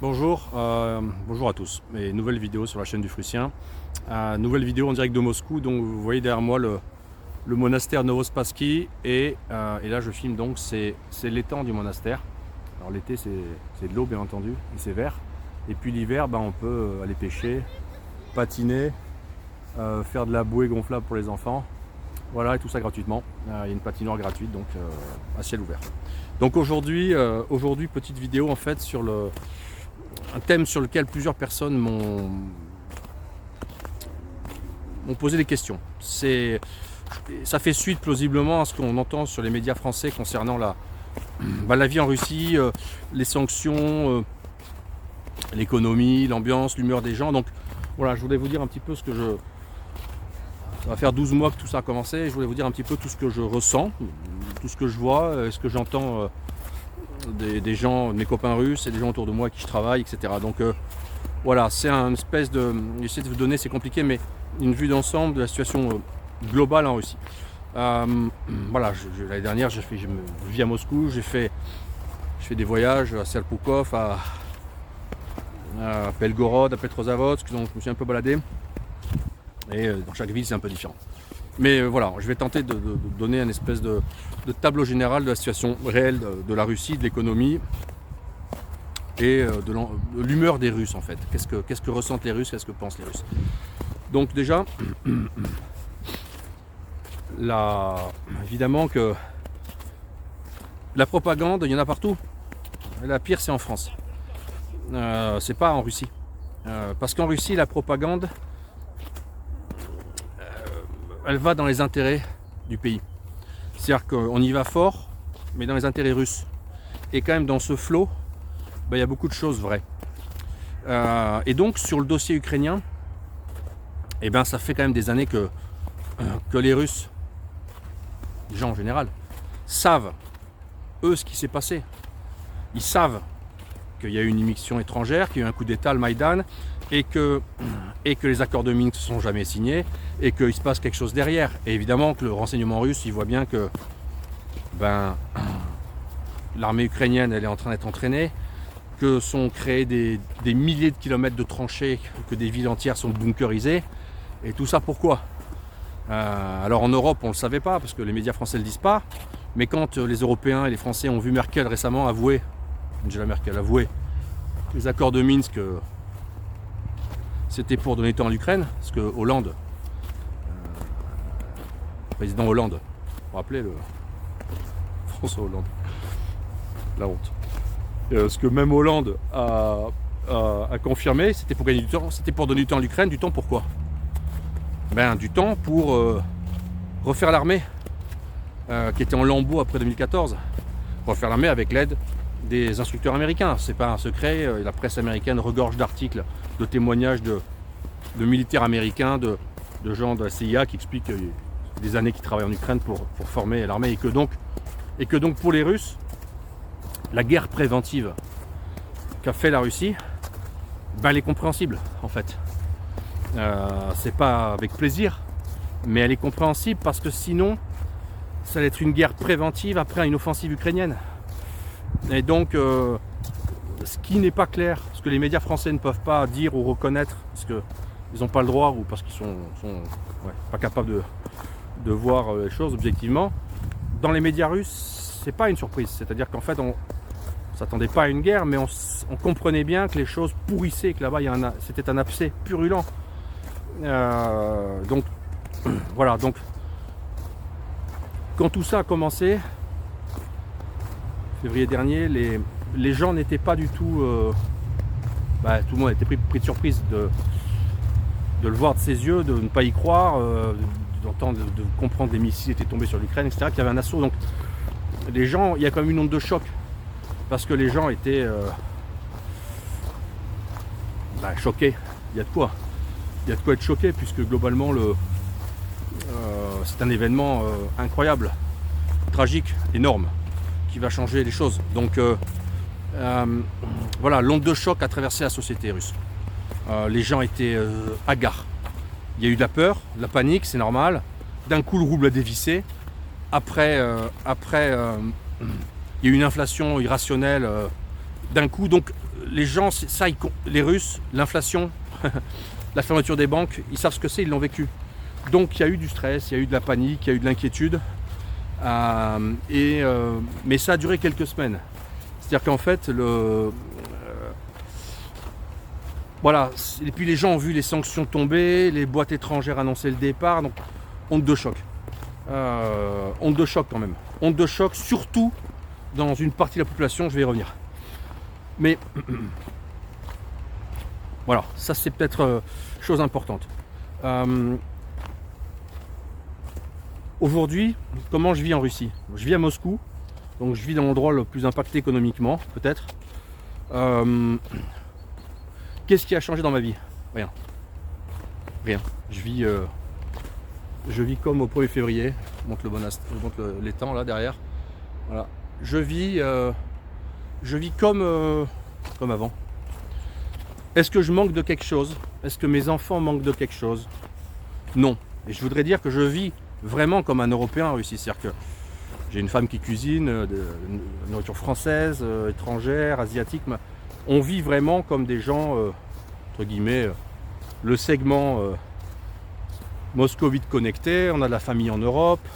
Bonjour, bonjour à tous. Et nouvelle vidéo sur la chaîne du Frucien. Nouvelle vidéo en direct de Moscou. Donc vous voyez derrière moi le monastère Novospassky et là je filme donc c'est l'étang du monastère. Alors l'été c'est de l'eau bien entendu et c'est vert. Et puis l'hiver on peut aller pêcher, patiner, faire de la bouée gonflable pour les enfants. Voilà, et tout ça gratuitement. Il y a une patinoire gratuite donc à ciel ouvert. Donc aujourd'hui petite vidéo en fait sur un thème sur lequel plusieurs personnes m'ont posé des questions. Ça fait suite plausiblement à ce qu'on entend sur les médias français concernant la vie en Russie, les sanctions, l'économie, l'ambiance, l'humeur des gens. Donc voilà, je voulais vous dire un petit peu ce que ça va faire 12 mois que tout ça a commencé. Je voulais vous dire un petit peu tout ce que je ressens, tout ce que je vois, ce que j'entends des gens, mes copains russes et des gens autour de moi avec qui je travaille, etc. Donc voilà, c'est un espèce de... J'essaie de vous donner, c'est compliqué, mais une vue d'ensemble de la situation globale en Russie. Voilà, l'année dernière, je vis à Moscou, je fais des voyages à Serpukhov, à Belgorod, à Petrozavodsk, donc je me suis un peu baladé. Et dans chaque ville, c'est un peu différent. Mais voilà, je vais tenter de donner une espèce de tableau général de la situation réelle de la Russie, de l'économie et de l'humeur des Russes en fait. Qu'est-ce que ressentent les Russes, qu'est-ce que pensent les Russes. Donc déjà, évidemment que la propagande, il y en a partout. La pire, c'est en France. C'est pas en Russie. Parce qu'en Russie, la propagande, elle va dans les intérêts du pays. C'est-à-dire qu'on y va fort, mais dans les intérêts russes. Et quand même dans ce flot, il y a beaucoup de choses vraies. Et donc sur le dossier ukrainien, ça fait quand même des années que les Russes, les gens en général, savent, eux, ce qui s'est passé. Ils savent qu'il y a eu une immixtion étrangère, qu'il y a eu un coup d'état, le Maïdan, et que les accords de Minsk ne sont jamais signés, et qu'il se passe quelque chose derrière. Et évidemment que le renseignement russe, il voit bien que l'armée ukrainienne, elle est en train d'être entraînée, que sont créés des milliers de kilomètres de tranchées, que des villes entières sont bunkerisées. Et tout ça pourquoi ? Alors en Europe, on ne le savait pas, parce que les médias français ne le disent pas, mais quand les Européens et les Français ont vu Merkel récemment avouer, Angela Merkel avouer, que les accords de Minsk, c'était pour donner temps à l'Ukraine, parce que Hollande, président Hollande, vous vous rappelez François Hollande, la honte. Ce que même Hollande a confirmé, c'était pour gagner du temps, c'était pour donner du temps à l'Ukraine. Du temps pourquoi ? Du temps pour refaire l'armée, qui était en lambeaux après 2014. Refaire l'armée avec l'aide des instructeurs américains. C'est pas un secret, la presse américaine regorge d'articles, de témoignages de militaires américains, de gens de la CIA qui expliquent qu'il y a des années qu'ils travaillent en Ukraine pour former l'armée, et que donc pour les Russes, la guerre préventive qu'a fait la Russie, elle est compréhensible en fait. C'est pas avec plaisir, mais elle est compréhensible parce que sinon, ça va être une guerre préventive après une offensive ukrainienne. Et donc, ce qui n'est pas clair, ce que les médias français ne peuvent pas dire ou reconnaître, parce qu'ils n'ont pas le droit ou parce qu'ils sont pas capables de voir les choses objectivement, dans les médias russes, c'est pas une surprise. C'est-à-dire qu'en fait, on s'attendait pas à une guerre, mais on comprenait bien que les choses pourrissaient, que là-bas, c'était un abcès purulent. Donc, voilà. Donc, quand tout ça a commencé, février dernier, les gens n'étaient pas du tout... tout le monde a été pris de surprise de le voir de ses yeux, de ne pas y croire, d'entendre, de comprendre que des missiles étaient tombés sur l'Ukraine, etc., qu'il y avait un assaut. Donc, les gens, il y a quand même une onde de choc. Parce que les gens étaient choqués. Il y a de quoi être choqué, puisque globalement c'est un événement incroyable, tragique, énorme, qui va changer les choses. Donc voilà, l'onde de choc a traversé la société russe. Les gens étaient hagards. Il y a eu de la peur, de la panique, c'est normal. D'un coup, le rouble a dévissé. Après, il y a eu une inflation irrationnelle d'un coup. Donc les gens, ça, les Russes, l'inflation, la fermeture des banques, ils savent ce que c'est, ils l'ont vécu. Donc il y a eu du stress, il y a eu de la panique, il y a eu de l'inquiétude. Mais ça a duré quelques semaines. C'est-à-dire qu'en fait, voilà, et puis les gens ont vu les sanctions tomber, les boîtes étrangères annoncer le départ, donc onde de choc. Onde de choc quand même. Onde de choc, surtout dans une partie de la population, je vais y revenir. Mais voilà, ça c'est peut-être chose importante. Aujourd'hui, comment je vis en Russie? Je vis à Moscou, donc je vis dans l'endroit le plus impacté économiquement, peut-être. Qu'est-ce qui a changé dans ma vie? Rien. Rien. Je vis comme au 1er février. Je montre les temps là derrière. Voilà. Je vis comme avant. Est-ce que je manque de quelque chose? Est-ce que mes enfants manquent de quelque chose? Non. Et je voudrais dire que je vis vraiment comme un Européen en Russie. C'est-à-dire que j'ai une femme qui cuisine, de nourriture française, étrangère, asiatique. On vit vraiment comme des gens, entre guillemets, le segment moscovite connecté. On a de la famille en Europe.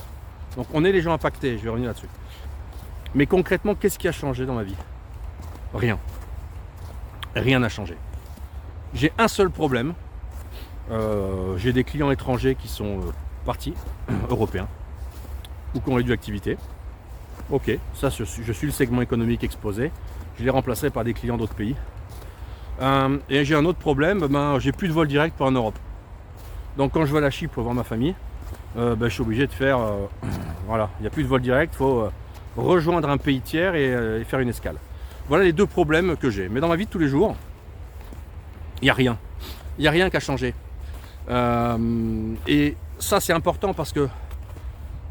Donc on est les gens impactés, je vais revenir là-dessus. Mais concrètement, qu'est-ce qui a changé dans ma vie? Rien. Rien n'a changé. J'ai un seul problème. J'ai des clients étrangers qui sont partis, européens, ou qui ont réduit l'activité. Ok, ça je suis le segment économique exposé. Je l'ai remplacé par des clients d'autres pays. Et j'ai un autre problème, j'ai plus de vol direct pour en Europe. Donc quand je vais à la Chypre pour voir ma famille, je suis obligé de faire... voilà, il n'y a plus de vol direct, il faut rejoindre un pays tiers et faire une escale. Voilà les deux problèmes que j'ai. Mais dans ma vie de tous les jours, il n'y a rien. Il n'y a rien qui a changé. Et ça c'est important parce que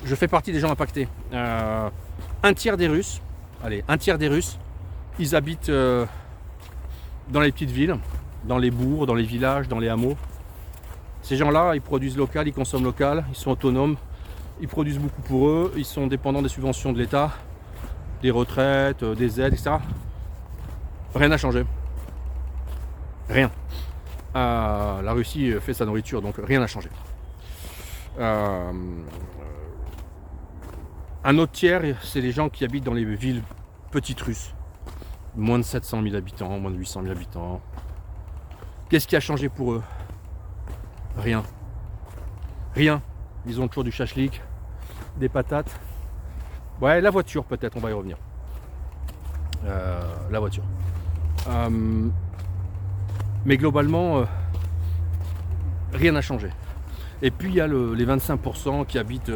je fais partie des gens impactés. Un tiers des Russes, ils habitent dans les petites villes, dans les bourgs, dans les villages, dans les hameaux. Ces gens-là, ils produisent local, ils consomment local, ils sont autonomes, ils produisent beaucoup pour eux, ils sont dépendants des subventions de l'État, des retraites, des aides, etc. Rien n'a changé. Rien. La Russie fait sa nourriture, donc rien n'a changé. Un autre tiers, c'est les gens qui habitent dans les villes petites russes. Moins de 700 000 habitants, moins de 800 000 habitants. Qu'est-ce qui a changé pour eux? Rien. Rien. Ils ont toujours du chachlik, des patates. Ouais, la voiture peut-être, on va y revenir. La voiture. Mais globalement, rien n'a changé. Et puis il y a les 25% qui habitent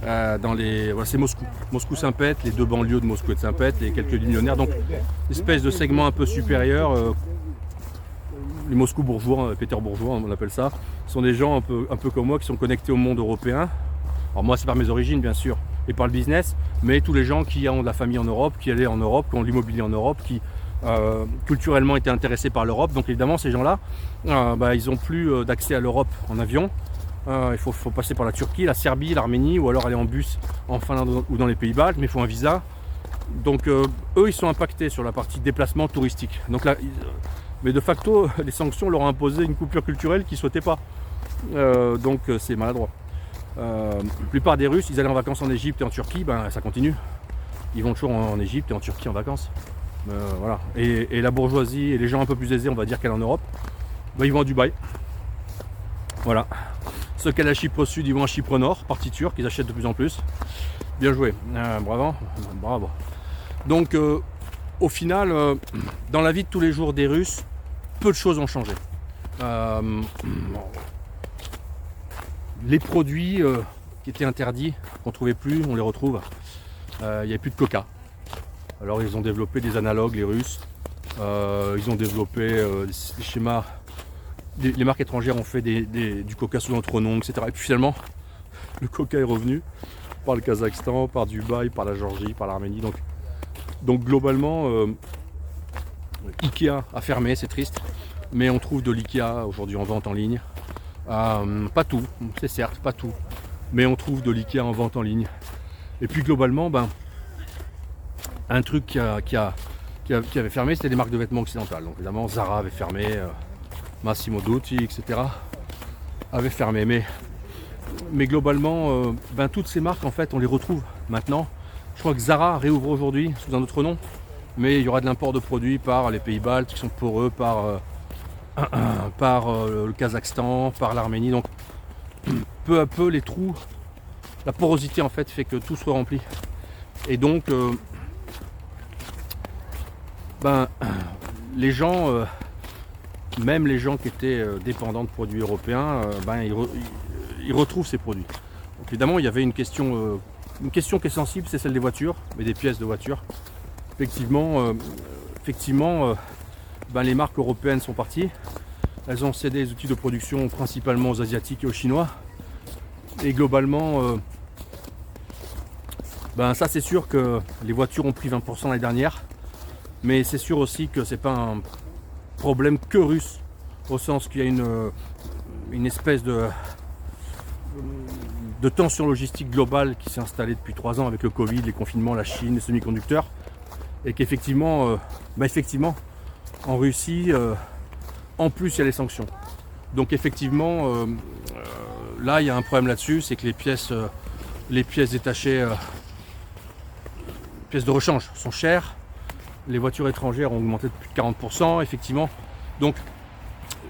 dans les... Voilà, c'est Moscou. Moscou-Saint-Pètre, les deux banlieues de Moscou et de Saint-Pètre, et quelques millionnaires. Donc, espèce de segment un peu supérieur. Les Moscou bourgeois, Pétersbourgeois, on appelle ça. Ce sont des gens un peu comme moi qui sont connectés au monde européen. Alors moi, c'est par mes origines, bien sûr, et par le business, mais tous les gens qui ont de la famille en Europe, qui allaient en Europe, qui ont de l'immobilier en Europe, qui culturellement étaient intéressés par l'Europe. Donc évidemment, ces gens-là, ils n'ont plus d'accès à l'Europe en avion. Il faut passer par la Turquie, la Serbie, l'Arménie, ou alors aller en bus en Finlande ou dans les Pays-Baltes, mais il faut un visa. Donc eux, ils sont impactés sur la partie déplacement touristique. Donc là, mais de facto, les sanctions leur ont imposé une coupure culturelle qu'ils ne souhaitaient pas. Donc c'est maladroit. La plupart des Russes, ils allaient en vacances en Égypte et en Turquie, ça continue. Ils vont toujours en Égypte et en Turquie en vacances. Voilà. Et la bourgeoisie et les gens un peu plus aisés, on va dire qu'elle est en Europe, ils vont à Dubaï. Voilà. Ceux qui allaient à Chypre Sud, ils vont à Chypre Nord, partie turque, ils achètent de plus en plus. Bien joué. Bravo. Donc au final, dans la vie de tous les jours des Russes, peu de choses ont changé. Les produits qui étaient interdits, qu'on ne trouvait plus, on les retrouve. Il n'y avait plus de coca. Alors ils ont développé des analogues, les Russes. Ils ont développé des schémas. Les marques étrangères ont fait du coca sous notre nom, etc. Et puis finalement, le coca est revenu par le Kazakhstan, par Dubaï, par la Géorgie, par l'Arménie. Donc globalement, Ikea a fermé, c'est triste. Mais on trouve de l'Ikea aujourd'hui en vente en ligne. Pas tout, c'est certes, pas tout. Mais on trouve de l'Ikea en vente en ligne. Et puis globalement, un truc qui a qui avaient fermé, c'était des marques de vêtements occidentales. Donc évidemment, Zara avait fermé, Massimo Dutti, etc. avaient fermé. Mais globalement, toutes ces marques, en fait, on les retrouve maintenant. Je crois que Zara réouvre aujourd'hui sous un autre nom, mais il y aura de l'import de produits par les pays baltes qui sont poreux, par le Kazakhstan, par l'Arménie. Donc peu à peu, les trous, la porosité en fait fait que tout se remplit. Et donc, les gens, même les gens qui étaient dépendants de produits européens, ils retrouvent ces produits. Donc évidemment, il y avait une question qui est sensible, c'est celle des voitures, mais des pièces de voitures. Effectivement, les marques européennes sont parties. Elles ont cédé les outils de production principalement aux Asiatiques et aux Chinois. Et globalement, ça c'est sûr que les voitures ont pris 20% l'année dernière. Mais c'est sûr aussi que c'est pas un problème que russe, au sens qu'il y a une espèce de tension logistique globale qui s'est installée depuis 3 ans avec le Covid, les confinements, la Chine, les semi-conducteurs. Et qu'effectivement, en Russie, en plus il y a les sanctions. Donc effectivement, là il y a un problème là-dessus, c'est que les pièces détachées, pièces de rechange sont chères. Les voitures étrangères ont augmenté de plus de 40%, effectivement. Donc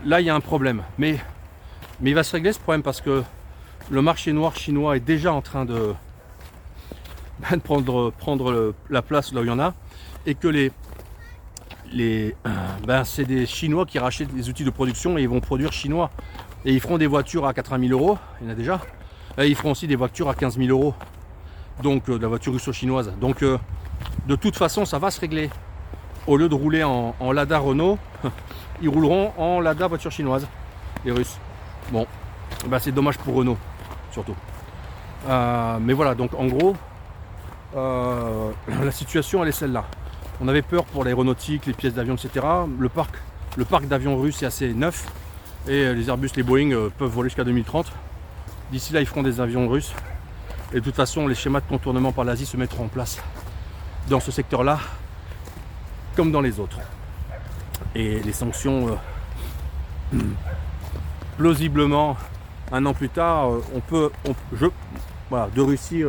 là il y a un problème. Mais il va se régler ce problème parce que le marché noir chinois est déjà en train de prendre la place là où il y en a. Et que c'est des Chinois qui rachètent des outils de production et ils vont produire chinois. Et ils feront des voitures à 80 000 €, il y en a déjà. Et ils feront aussi des voitures à 15 000 €. Donc de la voiture russo-chinoise. Donc de toute façon ça va se régler. Au lieu de rouler en Lada Renault, ils rouleront en Lada voiture chinoise, les Russes. Bon, c'est dommage pour Renault, surtout. Mais voilà, donc en gros, la situation elle est celle-là. On avait peur pour l'aéronautique, les pièces d'avion, etc. Le parc d'avions russes est assez neuf. Et les Airbus, les Boeing peuvent voler jusqu'à 2030. D'ici là, ils feront des avions russes. Et de toute façon, les schémas de contournement par l'Asie se mettront en place dans ce secteur-là, comme dans les autres. Et les sanctions, plausiblement, un an plus tard, de Russie,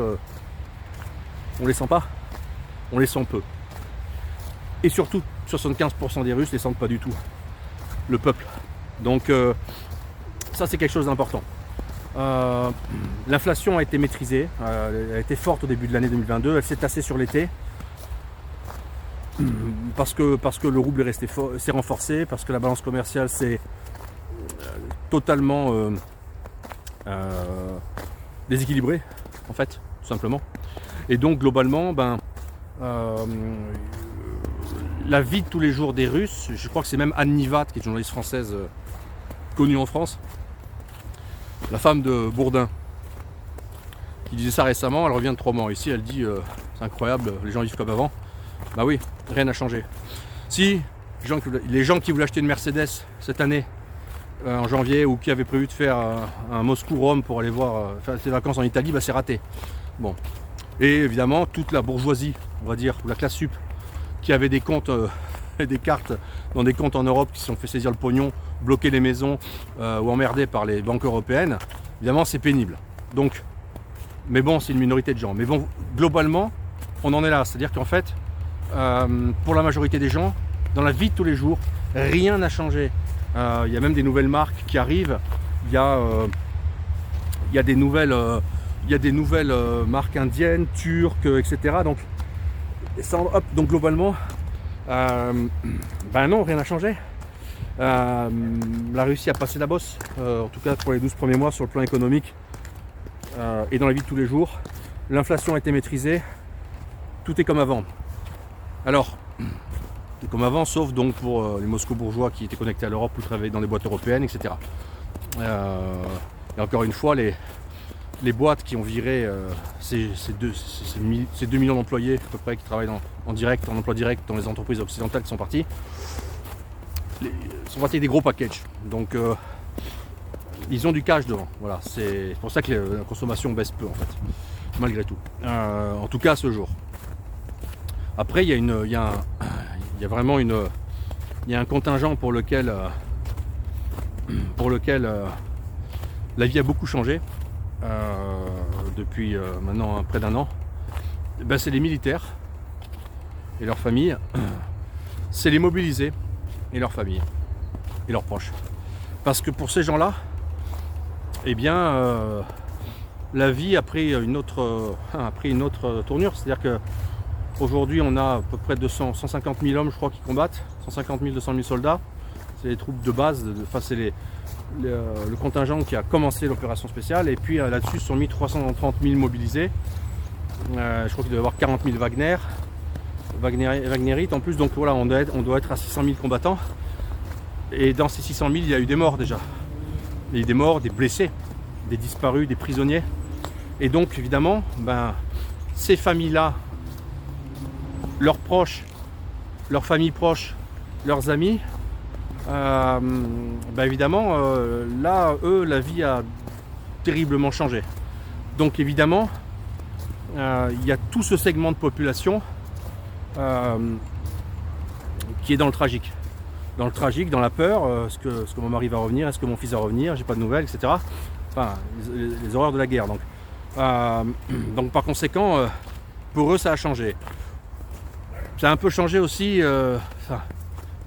on les sent pas, on les sent peu. Et surtout, 75% des Russes ne les sentent pas du tout, le peuple. Donc ça c'est quelque chose d'important. L'inflation a été maîtrisée, elle a été forte au début de l'année 2022, elle s'est tassée sur l'été. Parce que le rouble s'est renforcé, parce que la balance commerciale s'est totalement déséquilibrée, en fait, tout simplement. Et donc globalement, la vie de tous les jours des Russes, je crois que c'est même Anne Nivat, qui est une journaliste française connue en France, la femme de Bourdin, qui disait ça récemment. Elle revient de 3 mois ici, elle dit c'est incroyable, les gens vivent comme avant. Bah oui, rien n'a changé. Si les gens qui voulaient acheter une Mercedes cette année, en janvier, ou qui avaient prévu de faire un Moscou-Rome pour aller faire ses vacances en Italie, c'est raté. Bon. Et évidemment, toute la bourgeoisie, on va dire, ou la classe sup, qui avait des comptes et des cartes dans des comptes en Europe, qui se sont fait saisir le pognon, bloquer les maisons ou emmerdés par les banques européennes, évidemment c'est pénible. Donc, mais bon, c'est une minorité de gens. Mais bon, globalement, on en est là. C'est-à-dire qu'en fait, pour la majorité des gens, dans la vie de tous les jours, rien n'a changé. Il y a même des nouvelles marques qui arrivent. Il y a des nouvelles marques indiennes, turques, etc. Donc globalement, non, rien n'a changé. La Russie a passé la bosse, en tout cas pour les 12 premiers mois sur le plan économique et dans la vie de tous les jours. L'inflation a été maîtrisée, tout est comme avant. Alors, tout comme avant, sauf donc pour les Moscou bourgeois qui étaient connectés à l'Europe ou travaillaient dans les boîtes européennes, etc. Et encore une fois, les boîtes qui ont viré ces 2 millions d'employés à peu près qui travaillent en emploi direct dans les entreprises occidentales qui sont partis, sont partis avec des gros packages. Donc ils ont du cash devant. Voilà, c'est pour ça que la consommation baisse peu en fait, malgré tout. En tout cas à ce jour. Après il y a Il y a vraiment il y a un contingent pour lequel la vie a beaucoup changé depuis maintenant près d'un an. Ben, c'est les militaires et leurs familles, c'est les mobilisés et leurs familles et leurs proches. Parce que pour ces gens-là, eh bien, la vie a pris une autre tournure. C'est-à-dire que aujourd'hui, on a à peu près 150 000 hommes, je crois, qui combattent, 150 000, 200 000 soldats. C'est les troupes de base, c'est le contingent qui a commencé l'opération spéciale. Et puis là-dessus sont mis 330 000 mobilisés. Je crois qu'il doit y avoir 40 000 Wagnerites en plus. Donc voilà, on doit être à 600 000 combattants. Et dans ces 600 000, il y a eu des morts déjà. Il y a eu des morts, des blessés, des disparus, des prisonniers. Et donc évidemment, ben, ces familles-là, leurs proches, leurs familles proches, leurs amis, ben évidemment, là, eux, la vie a terriblement changé. Donc évidemment, il y a tout ce segment de population qui est dans le tragique. Dans le tragique, dans la peur, est-ce que mon mari va revenir, est-ce que mon fils va revenir, j'ai pas de nouvelles, etc. Enfin, les horreurs de la guerre. Donc par conséquent, pour eux, ça a changé. Ça a un peu changé aussi,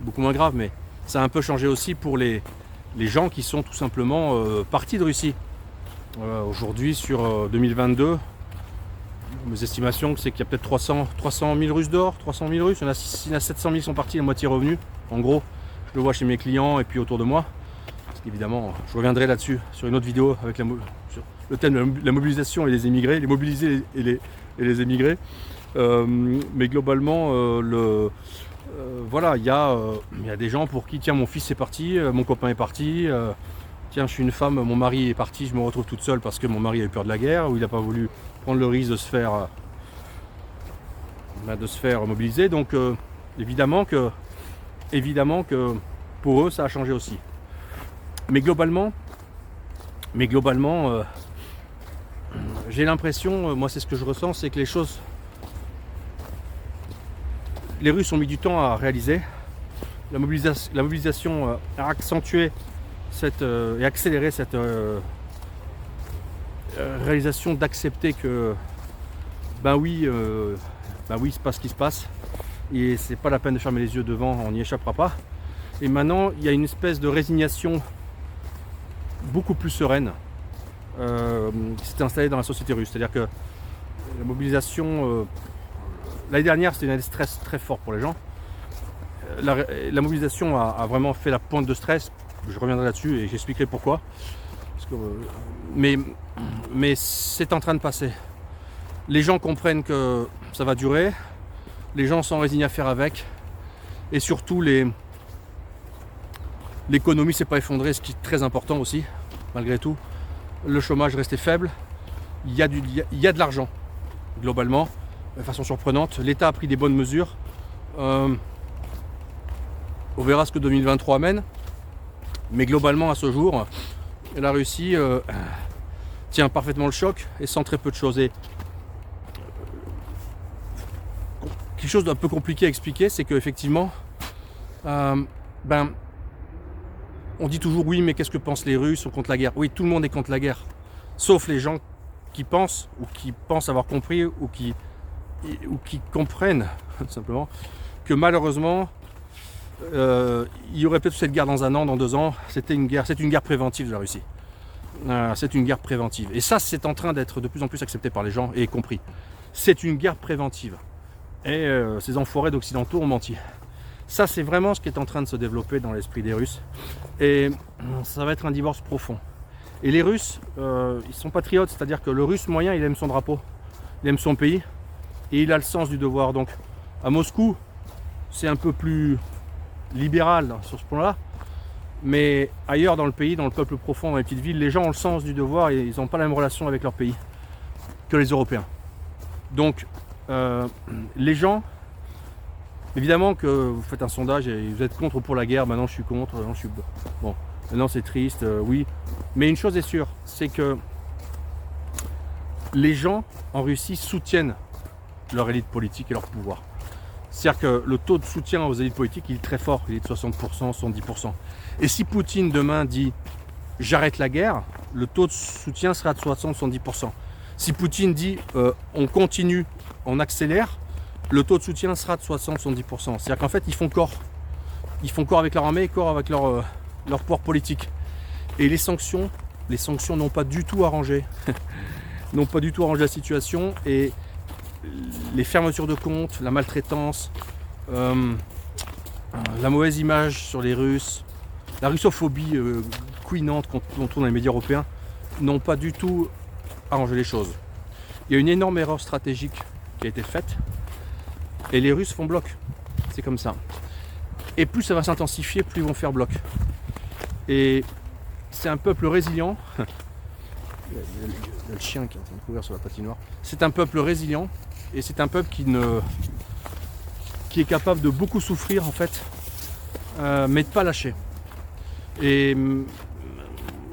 beaucoup moins grave, mais ça a un peu changé aussi pour les gens qui sont tout simplement partis de Russie. Aujourd'hui, sur 2022, mes estimations, c'est qu'il y a peut-être 300 000 Russes dehors, 300 000 Russes. Il y en a 700 000 qui sont partis, la moitié revenus, en gros. Je le vois chez mes clients et puis autour de moi. Parce qu'évidemment, je reviendrai là-dessus sur une autre vidéo avec sur le thème de la mobilisation et les émigrés, les mobilisés et les émigrés. Mais globalement, voilà, il y a des gens pour qui, tiens, mon fils est parti, mon copain est parti, tiens, je suis une femme, mon mari est parti, je me retrouve toute seule parce que mon mari a eu peur de la guerre, ou il n'a pas voulu prendre le risque de se faire mobiliser. Donc évidemment que pour eux ça a changé aussi. Mais globalement, j'ai l'impression, moi c'est ce que je ressens, c'est que les Russes ont mis du temps à réaliser. La mobilisation a accentué et accéléré cette réalisation d'accepter que ben oui, il se passe ce qui se passe et c'est pas la peine de fermer les yeux devant, on n'y échappera pas. Et maintenant il y a une espèce de résignation beaucoup plus sereine qui s'est installée dans la société russe. C'est-à-dire que la mobilisation l'année dernière, c'était une année de stress très fort pour les gens. La mobilisation a vraiment fait la pointe de stress. Je reviendrai là-dessus et j'expliquerai pourquoi. Mais c'est en train de passer. Les gens comprennent que ça va durer. Les gens sont résignés à faire avec. Et surtout, l'économie ne s'est pas effondrée, ce qui est très important aussi, malgré tout. Le chômage restait faible. Il y a de l'argent, globalement. De façon surprenante, l'État a pris des bonnes mesures. On verra ce que 2023 amène. Mais globalement, à ce jour, la Russie tient parfaitement le choc et sans très peu de choses. Et quelque chose d'un peu compliqué à expliquer, c'est qu'effectivement, on dit toujours oui, mais qu'est-ce que pensent les Russes contre la guerre? Oui, tout le monde est contre la guerre, sauf les gens qui pensent avoir compris ou qui comprennent simplement que malheureusement il y aurait peut-être cette guerre dans un an, dans 2 ans. C'est une guerre préventive de la Russie. C'est une guerre préventive. Et ça, c'est en train d'être de plus en plus accepté par les gens et compris. C'est une guerre préventive. Et ces enfoirés d'occidentaux ont menti. Ça, c'est vraiment ce qui est en train de se développer dans l'esprit des Russes. Et ça va être un divorce profond. Et les Russes, ils sont patriotes, c'est-à-dire que le Russe moyen, il aime son drapeau, il aime son pays. Et il a le sens du devoir. Donc à Moscou, c'est un peu plus libéral sur ce point-là. Mais ailleurs dans le pays, dans le peuple profond, dans les petites villes, les gens ont le sens du devoir et ils n'ont pas la même relation avec leur pays que les Européens. Donc les gens, évidemment que vous faites un sondage et vous êtes contre ou pour la guerre, maintenant je suis contre, maintenant je suis... Bon, maintenant c'est triste, oui. Mais une chose est sûre, c'est que les gens en Russie soutiennent leur élite politique et leur pouvoir. C'est-à-dire que le taux de soutien aux élites politiques, il est très fort, il est de 60%, 70%. Et si Poutine demain dit « j'arrête la guerre », le taux de soutien sera de 60-70%. Si Poutine dit on continue, on accélère, le taux de soutien sera de 60-70%. C'est-à-dire qu'en fait, ils font corps. Ils font corps avec leur armée et corps avec leur pouvoir politique. Et les sanctions n'ont pas du tout arrangé. n'ont pas du tout arrangé la situation. Et les fermetures de comptes, la maltraitance, la mauvaise image sur les Russes, la russophobie couinante qu'on trouve dans les médias européens n'ont pas du tout arrangé les choses. Il y a une énorme erreur stratégique qui a été faite et les Russes font bloc. C'est comme ça. Et plus ça va s'intensifier, plus ils vont faire bloc. Et c'est un peuple résilient. Il y a le chien qui est en train de courir sur la patinoire. C'est un peuple résilient et c'est un peuple qui est capable de beaucoup souffrir en fait, mais de pas lâcher. Et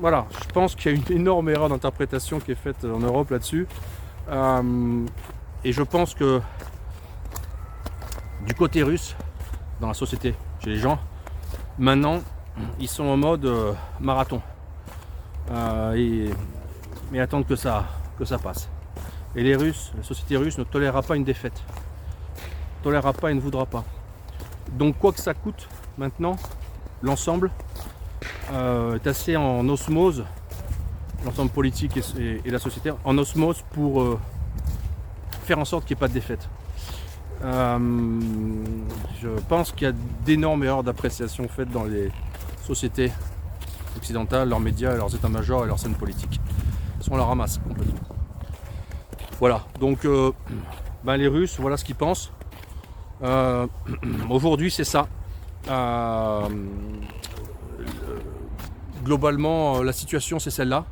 voilà, je pense qu'il y a une énorme erreur d'interprétation qui est faite en Europe là-dessus. Et je pense que du côté russe, dans la société, chez les gens, maintenant, ils sont en mode marathon. Mais attendent que ça passe. Et les Russes, la société russe ne tolérera pas une défaite. Ne tolérera pas et ne voudra pas. Donc quoi que ça coûte, maintenant, l'ensemble est assez en osmose, l'ensemble politique et la société, en osmose pour faire en sorte qu'il n'y ait pas de défaite. Je pense qu'il y a d'énormes erreurs d'appréciation faites dans les sociétés occidentales, leurs médias, leurs états-majors et leurs scènes politiques. Ils sont à la ramasse complètement. Voilà, donc les Russes, voilà ce qu'ils pensent. Aujourd'hui, c'est ça. Globalement, la situation, c'est celle-là.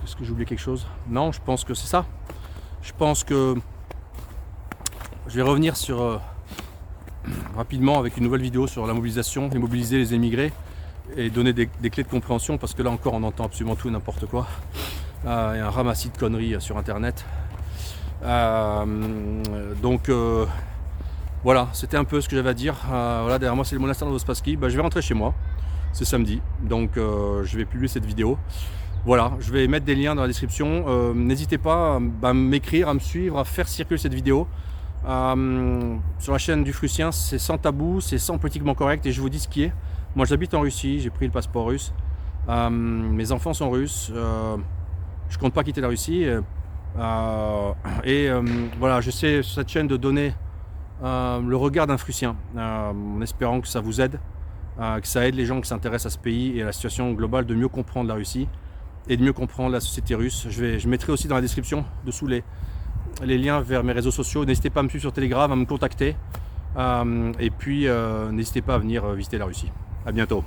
Est-ce que j'ai oublié quelque chose? Non, je pense que c'est ça. Je pense que je vais revenir sur rapidement avec une nouvelle vidéo sur la mobilisation et mobiliser les émigrés et donner des clés de compréhension parce que là encore on entend absolument tout et n'importe quoi. Il y a un ramassis de conneries sur internet. Voilà, c'était un peu ce que j'avais à dire. Voilà, derrière moi c'est le monastère de Spassky. Je vais rentrer chez moi, c'est samedi, donc je vais publier cette vidéo. Voilà, je vais mettre des liens dans la description. N'hésitez pas à m'écrire, à me suivre, à faire circuler cette vidéo. Sur la chaîne du Frucien, c'est sans tabou, c'est sans politiquement correct et je vous dis ce qui est. Moi j'habite en Russie, j'ai pris le passeport russe. Mes enfants sont russes. Je compte pas quitter la Russie. Voilà, j'essaie sur cette chaîne de donner le regard d'un Frucien, en espérant que ça vous aide, que ça aide les gens qui s'intéressent à ce pays et à la situation globale de mieux comprendre la Russie et de mieux comprendre la société russe. Je mettrai aussi dans la description dessous les liens vers mes réseaux sociaux. N'hésitez pas à me suivre sur Telegram, à me contacter. Et puis n'hésitez pas à venir visiter la Russie. À bientôt.